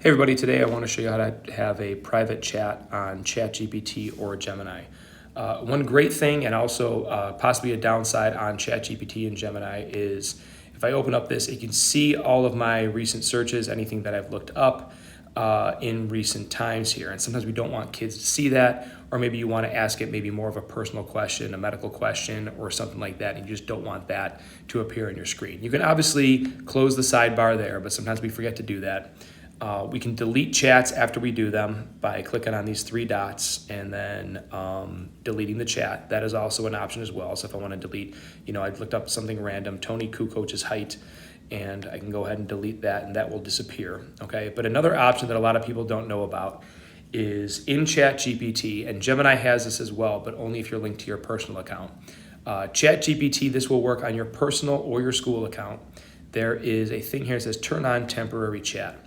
Hey everybody, today I want to show you how to have a private chat on ChatGPT or Gemini. One great thing and also possibly a downside on ChatGPT and Gemini is if I open up this, it can see all of my recent searches, anything that I've looked up in recent times here. And sometimes we don't want kids to see that, or maybe you want to ask it maybe more of a personal question, a medical question, or something like that, and you just don't want that to appear on your screen. You can obviously close the sidebar there, but sometimes we forget to do that. We can delete chats after we do them by clicking on these three dots and then deleting the chat. That is also an option as well. So if I want to delete, I've looked up something random, Tony Kukoc's height, and I can go ahead and delete that and that will disappear, okay? But another option that a lot of people don't know about is in ChatGPT, and Gemini has this as well, but only if you're linked to your personal account. ChatGPT, this will work on your personal or your school account. There is a thing here that says turn on temporary chat.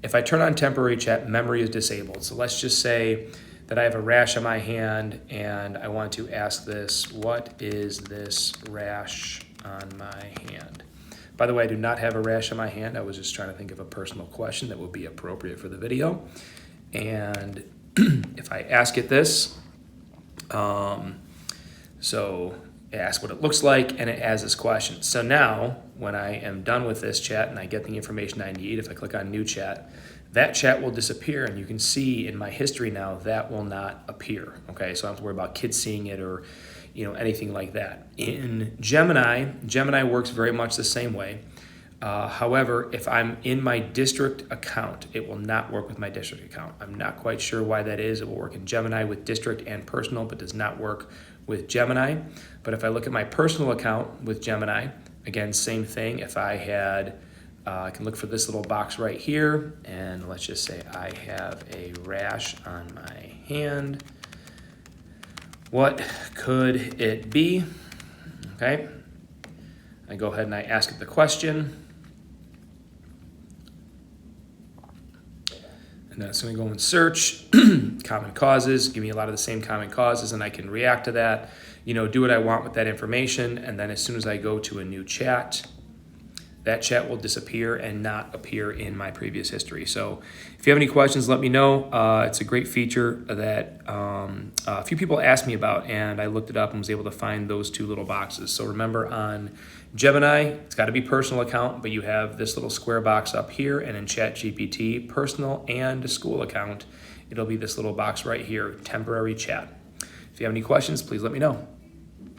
If I turn on temporary chat, memory is disabled. So let's just say that I have a rash on my hand and I want to ask this, what is this rash on my hand? By the way, I do not have a rash on my hand. I was just trying to think of a personal question that would be appropriate for the video. And if I ask it this, so ask what it looks like, and it has this question. So now, when I am done with this chat and I get the information I need, if I click on new chat, that chat will disappear, and you can see in my history now that will not appear. Okay, so I don't have to worry about kids seeing it or anything like that. In Gemini works very much the same way. However, if I'm in my district account, it will not work with my district account. I'm not quite sure why that is. It will work in Gemini with district and personal, but does not work with Gemini. But if I look at my personal account with Gemini, again, same thing. If I had, I can look for this little box right here, and let's just say I have a rash on my hand. What could it be? Okay. I go ahead and I ask it the question. And then it's going to go and search common causes, give me a lot of the same common causes, and I can react to that, do what I want with that information. And then as soon as I go to a new chat, that chat will disappear and not appear in my previous history. So if you have any questions, let me know. It's a great feature that a few people asked me about, and I looked it up and was able to find those two little boxes. So remember, on Gemini, it's got to be personal account, but you have this little square box up here, and in ChatGPT, personal and school account, it'll be this little box right here, temporary chat. If you have any questions, please let me know.